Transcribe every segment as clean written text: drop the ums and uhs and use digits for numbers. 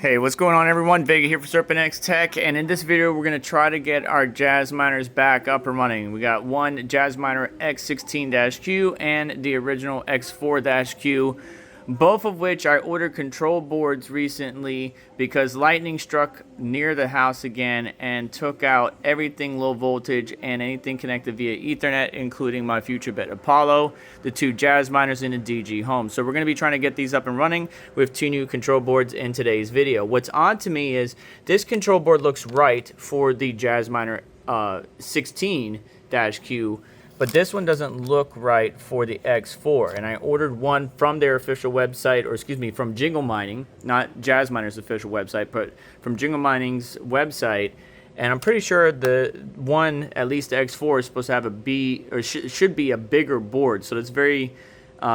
Hey, what's going on everyone? Vega here for Serpent Tech, and in this video we're going to try to get our Jasminers back up and running. We got one Jasminer X16-Q and the original X4-Q, both of which I ordered control boards recently because lightning struck near the house again and took out everything low voltage and anything connected via Ethernet, including my future bet Apollo, the two Jasminers in a DG home. So we're going to be trying to get these up and running with two new control boards in today's video. What's odd to me is this control board looks right for the Jasminer 16-Q, but this one doesn't look right for the X4, and I ordered one from their official website, or excuse me, from Jingle Mining, not Jasminer's official website, but from Jingle Mining's website, and I'm pretty sure the one, at least the X4, is supposed to have a B, or should be a bigger board, so it's very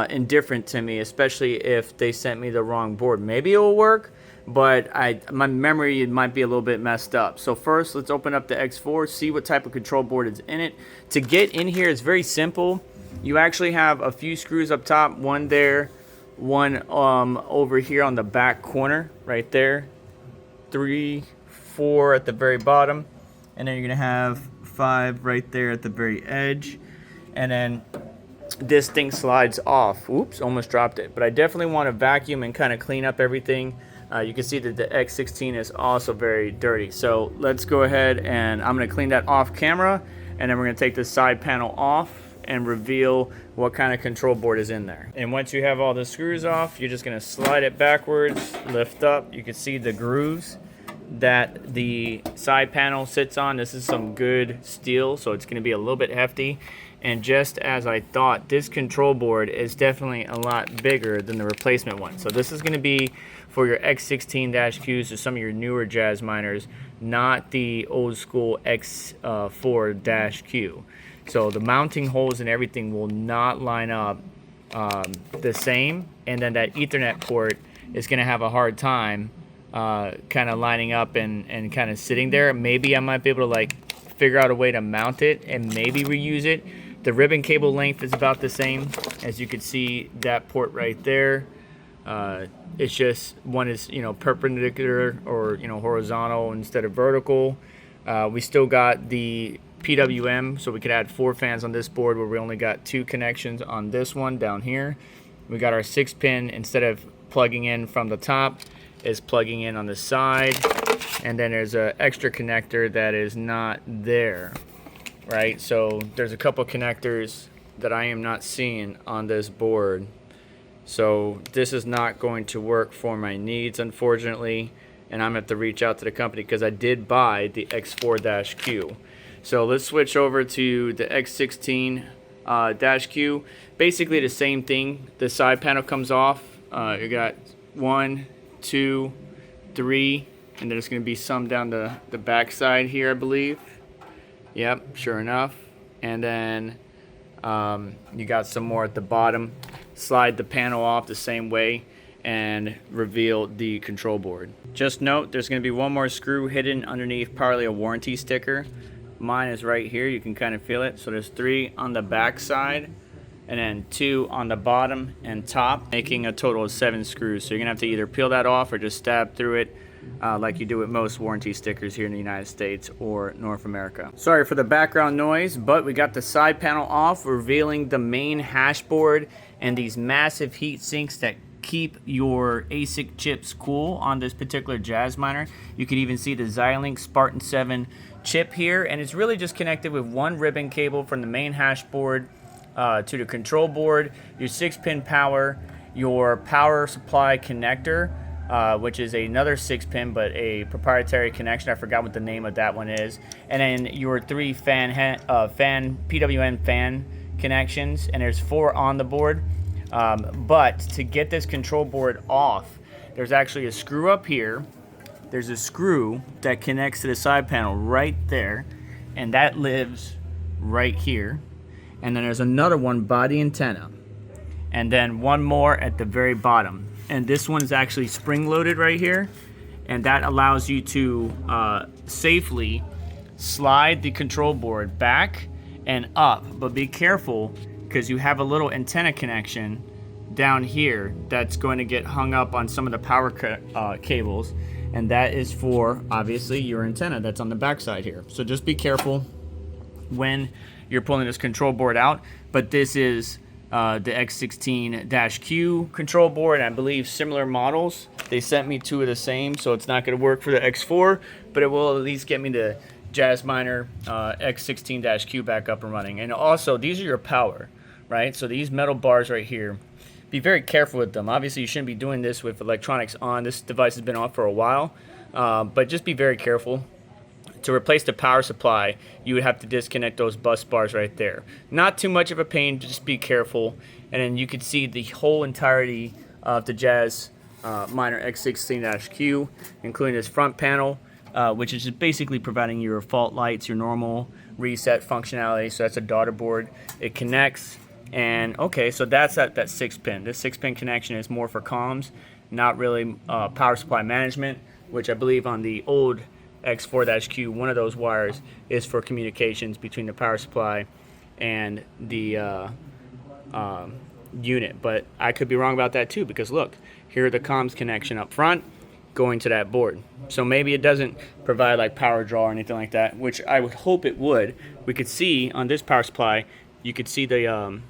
indifferent to me, especially if they sent me the wrong board. Maybe it will work, but my memory might be a little bit messed up. So first, let's open up the X4, see what type of control board is in it. To get in here, it's very simple. You actually have a few screws up top, one there, one over here on the back corner, right there. 3, 4 at the very bottom, and then you're gonna have 5 right there at the very edge, and then this thing slides off. Oops, almost dropped it. But I definitely want to vacuum and kind of clean up everything. You can see that the X16 is also very dirty. So let's go ahead and I'm going to clean that off camera, and then we're going to take the side panel off and reveal what kind of control board is in there. And once you have all the screws off, you're just going to slide it backwards, lift up. You can see the grooves that the side panel sits on. This is some good steel, so it's going to be a little bit hefty. And just as I thought, this control board is definitely a lot bigger than the replacement one. So this is going to be for your X16-Qs or some of your newer Jasminers, not the old school X4-Q. So the mounting holes and everything will not line up the same, and then that Ethernet port is going to have a hard time kind of lining up and kind of sitting there. Maybe I might be able to like figure out a way to mount it and maybe reuse it. The ribbon cable length is about the same. As you can see, that port right there, it's just one is, you know, perpendicular or, you know, horizontal instead of vertical. We still got the PWM, so we could add 4 fans on this board where we only got 2 connections on this one down here. We got our 6-pin, instead of plugging in from the top, is plugging in on the side. And then there's an extra connector that is not there, right? So there's a couple connectors that I am not seeing on this board. So this is not going to work for my needs, unfortunately, and I'm going to have to reach out to the company because I did buy the X4-Q. So let's switch over to the X16-Q. Basically the same thing. The side panel comes off. You got 1, 2, 3, and there's going to be some down the back side here, I believe. Yep, sure enough. And then you got some more at the bottom. Slide the panel off the same way and reveal the control board. Just note, there's going to be one more screw hidden underneath probably a warranty sticker. Mine is right here. You can kind of feel it. So there's 3 on the back side, and then 2 on the bottom and top, making a total of 7 screws. So you're gonna have to either peel that off or just stab through it like you do with most warranty stickers here in the United States or North America. Sorry for the background noise, but we got the side panel off, revealing the main hash board and these massive heat sinks that keep your ASIC chips cool on this particular Jasminer. You can even see the Xilinx Spartan 7 chip here, and it's really just connected with one ribbon cable from the main hash board to the control board, your 6-pin power, your power supply connector, which is another 6-pin but a proprietary connection. I forgot what the name of that one is. And then your 3 PWM fan connections, and there's 4 on the board. But to get this control board off, there's actually a screw up here. There's a screw that connects to the side panel right there, and that lives right here. And then there's another one body antenna, and then one more at the very bottom. And this one is actually spring loaded right here, and that allows you to safely slide the control board back and up. But be careful, because you have a little antenna connection down here that's going to get hung up on some of the power cables, and that is for obviously your antenna that's on the back side here. So just be careful when you're pulling this control board out. But this is the X16-Q control board, and I believe similar models. They sent me two of the same, so it's not going to work for the X4, but it will at least get me the Jasminer X16-Q back up and running. And also, these are your power, right? So these metal bars right here, be very careful with them. Obviously, you shouldn't be doing this with electronics on. This device has been on for a while, but just be very careful. To replace the power supply, you would have to disconnect those bus bars right there. Not too much of a pain, just be careful. And then you can see the whole entirety of the Jasminer X16-Q, including this front panel, which is just basically providing your fault lights, your normal reset functionality. So that's a daughter board. It connects, and okay, so that's that 6-pin. This 6-pin connection is more for comms, not really power supply management, which I believe on the old X4-Q, one of those wires is for communications between the power supply and the unit. But I could be wrong about that too, because look, here are the comms connection up front going to that board. So maybe it doesn't provide like power draw or anything like that, which I would hope it would. We could see on this power supply, you could see the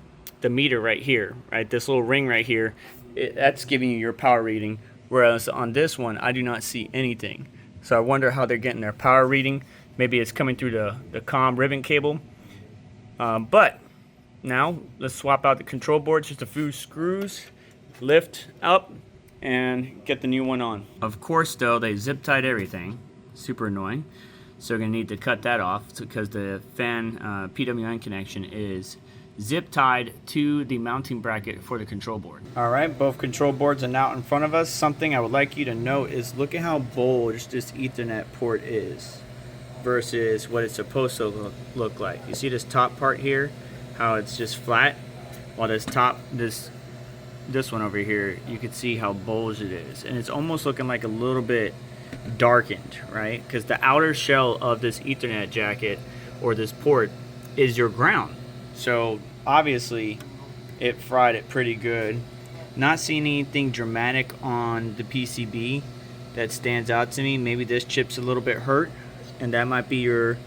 meter right here, right? This little ring right here, that's giving you your power reading. Whereas on this one, I do not see anything. So I wonder how they're getting their power reading. Maybe it's coming through the comm ribbon cable. But now let's swap out the control board, just a few screws, lift up, and get the new one on. Of course, though, they zip tied everything. Super annoying. So we're going to need to cut that off because the fan PWM connection is zip tied to the mounting bracket for the control board. All right, both control boards are now in front of us. Something I would like you to note is look at how bulged this Ethernet port is versus what it's supposed to look like. You see this top part here, how it's just flat, while this one over here, you can see how bulged it is, and it's almost looking like a little bit darkened, right? Because the outer shell of this Ethernet jacket or this port is your ground. So obviously it fried it pretty good. Not seeing anything dramatic on the PCB that stands out to me. Maybe this chip's a little bit hurt, and that might be your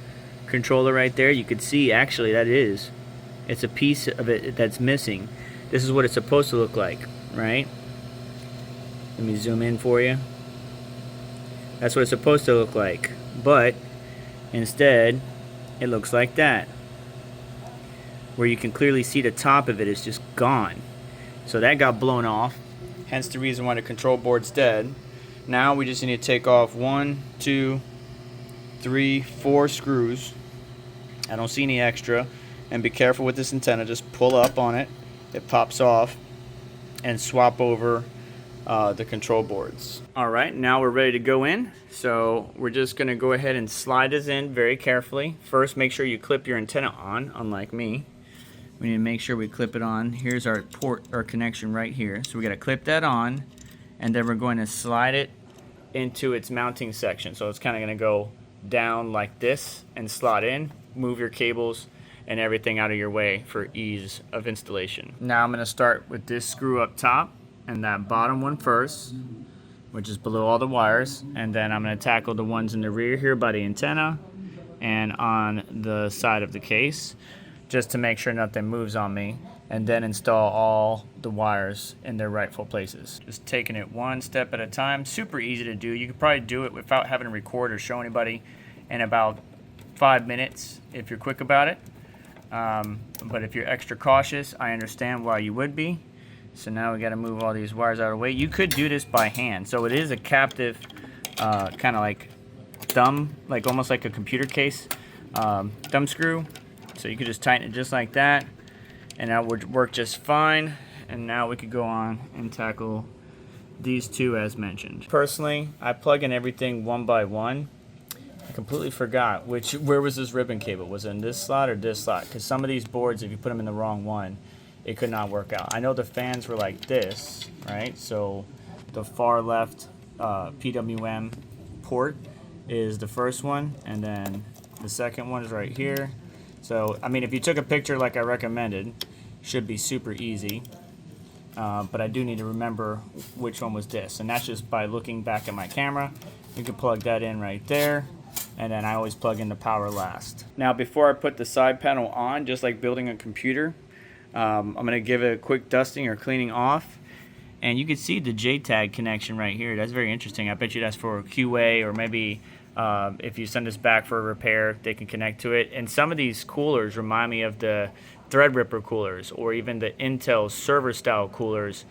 controller right there. You could see actually it's a piece of it that's missing. This is what it's supposed to look like, right? Let me zoom in for you. That's what it's supposed to look like, but instead it looks like that, where you can clearly see the top of it is just gone. So that got blown off, hence the reason why the control board's dead. Now we just need to take off 1, 2, 3, 4 screws. I don't see any extra. And be careful with this antenna, just pull up on it, it pops off, and swap over the control boards. Alright, now we're ready to go in. So we're just going to go ahead and slide this in very carefully. First, make sure you clip your antenna on, unlike me. We need to make sure we clip it on. Here's our port or connection right here. So we got to clip that on, and then we're going to slide it into its mounting section. So it's kind of going to go down like this and slot in. Move your cables and everything out of your way for ease of installation. Now I'm going to start with this screw up top and that bottom one first, which is below all the wires, and then I'm going to tackle the ones in the rear here by the antenna and on the side of the case, just to make sure nothing moves on me, and then install all the wires in their rightful places. Just taking it one step at a time. Super easy to do. You could probably do it without having to record or show anybody in about 5 minutes if you're quick about it. But if you're extra cautious, I understand why you would be. So now we got to move all these wires out of the way. You could do this by hand. So it is a captive kind of like thumb, like almost like a computer case thumb screw. So you could just tighten it just like that, and that would work just fine. And now we could go on and tackle these two as mentioned. Personally, I plug in everything one by one. I completely forgot where was this ribbon cable? Was it in this slot or this slot? Because some of these boards, if you put them in the wrong one, it could not work out. I know the fans were like this, right? So the far left PWM port is the first one, and then the second one is right here. So, I mean, if you took a picture like I recommended, should be super easy. but I do need to remember which one was this, and that's just by looking back at my camera. You can plug that in right there, and then I always plug in the power last. Now before I put the side panel on, just like building a computer, I'm going to give it a quick dusting or cleaning off. And you can see the JTAG connection right here. That's very interesting. I bet you that's for QA, or maybe if you send this back for a repair, they can connect to it. And some of these coolers remind me of the Threadripper coolers, or even the Intel server style coolers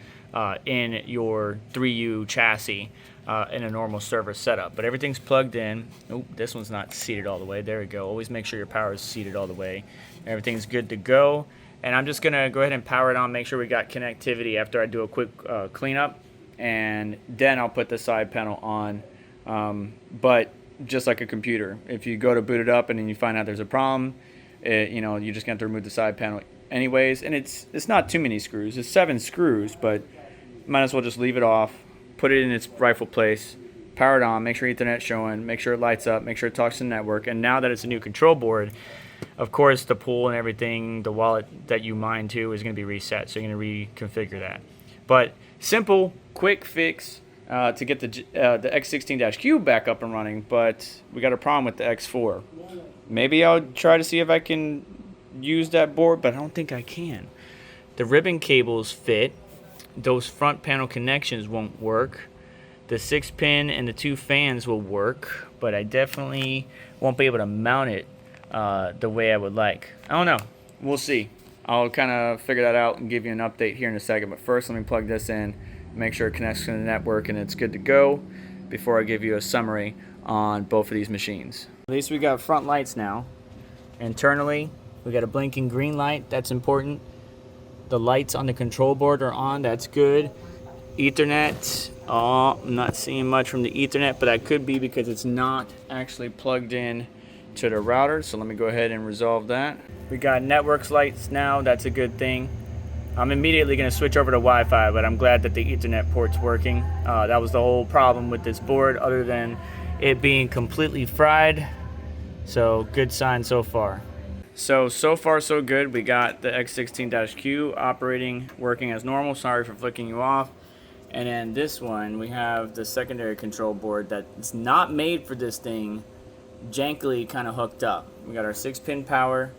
in your 3U chassis in a normal server setup. But everything's plugged in. Oh, this one's not seated all the way. There we go. Always make sure your power is seated all the way. Everything's good to go. And I'm just gonna go ahead and power it on, make sure we got connectivity after I do a quick cleanup, and then I'll put the side panel on. But just like a computer, if you go to boot it up and then you find out there's a problem, you know, you're just gonna have to remove the side panel anyways. And it's not too many screws, it's 7 screws, but might as well just leave it off, put it in its rightful place, power it on, make sure Ethernet's showing, make sure it lights up, make sure it talks to the network. And now that it's a new control board, of course, the pool and everything, the wallet that you mine to is going to be reset, so you're going to reconfigure that. But simple, quick fix to get the X16-Q back up and running, but we got a problem with the X4. Maybe I'll try to see if I can use that board, but I don't think I can. The ribbon cables fit. Those front panel connections won't work. The 6-pin and the 2 fans will work, but I definitely won't be able to mount it the way I would like. I don't know. We'll see. I'll kind of figure that out and give you an update here in a second. But first, let me plug this in, make sure it connects to the network and it's good to go before I give you a summary on both of these machines. At least we got front lights now. Internally, we got a blinking green light. That's important. The lights on the control board are on. That's good. Ethernet. Oh, I'm not seeing much from the Ethernet, but that could be because it's not actually plugged in to the router, so let me go ahead and resolve that. We got networks lights now. That's a good thing. I'm immediately going to switch over to Wi-Fi, but I'm glad that the Ethernet port's working. That was the whole problem with this board, other than it being completely fried. So good sign so far. So far so good. We got the X16-Q operating, working as normal. Sorry for flicking you off. And then this one, we have the secondary control board that's not made for this thing, jankily kind of hooked up. We got our 6-pin power,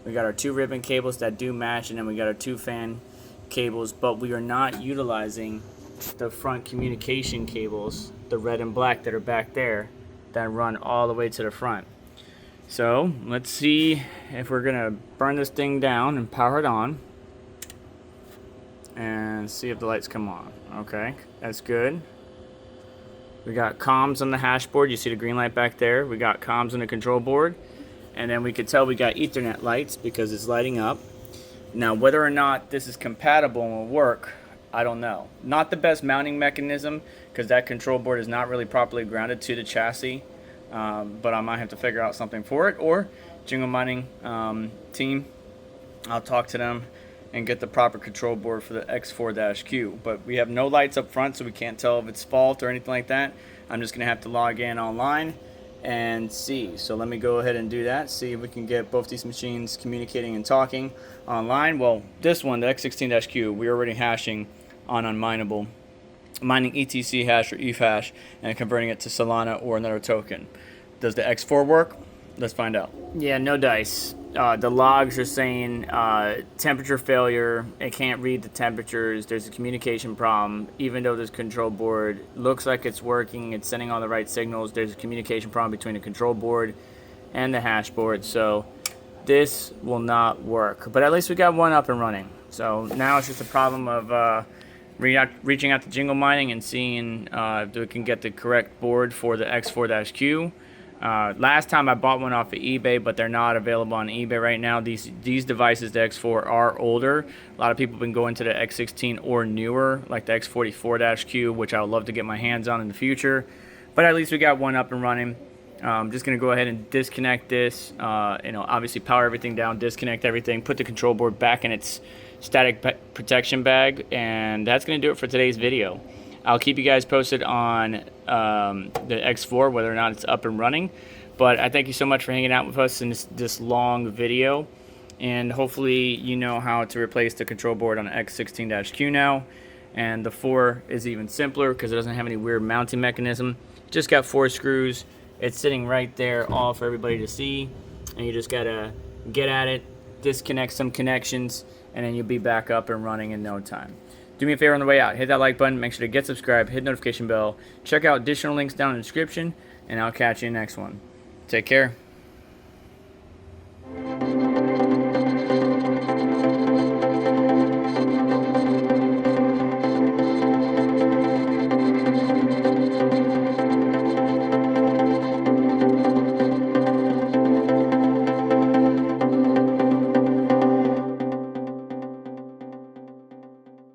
we got our 2 ribbon cables that do match, and then we got our 2 fan cables, but we are not utilizing the front communication cables, the red and black that are back there, that run all the way to the front. So let's see if we're gonna burn this thing down and power it on and see if the lights come on. Okay, that's good. We got comms on the hash board. You see the green light back there. We got comms on the control board. And then we could tell we got Ethernet lights because it's lighting up. Now, whether or not this is compatible and will work, I don't know. Not the best mounting mechanism because that control board is not really properly grounded to the chassis. But I might have to figure out something for it. Or Jingle Mining team, I'll talk to them and get the proper control board for the X4-Q. But we have no lights up front, so we can't tell if it's fault or anything like that. I'm just gonna have to log in online and see. So let me go ahead and do that, see if we can get both these machines communicating and talking online. Well, this one, the X16-Q, we're already hashing on unminable, mining ETChash or ETHash and converting it to Solana or another token. Does the X4 work? Let's find out. Yeah, no dice. The logs are saying temperature failure. It can't read the temperatures. There's a communication problem. Even though this control board looks like it's working, it's sending all the right signals, there's a communication problem between the control board and the hash board. So this will not work. But at least we got one up and running. So now it's just a problem of reaching out to Jingle Mining and seeing if we can get the correct board for the X4-Q. Last time I bought one off of eBay, but they're not available on eBay right now. These devices, the X4, are older. A lot of people have been going to the X16 or newer, like the X44-Q, which I would love to get my hands on in the future. But at least we got one up and running. I'm just going to go ahead and disconnect this. Obviously power everything down, disconnect everything, put the control board back in its static protection bag, and that's going to do it for today's video. I'll keep you guys posted on the X4, whether or not it's up and running. But I thank you so much for hanging out with us in this long video. and hopefully you know how to replace the control board on X16-Q now. And the 4 is even simpler because it doesn't have any weird mounting mechanism. Just got 4 screws. It's sitting right there all for everybody to see, and you just gotta get at it, disconnect some connections, and then you'll be back up and running in no time. Do me a favor on the way out, hit that like button, make sure to get subscribed, hit notification bell, check out additional links down in the description, and I'll catch you in the next one. Take care.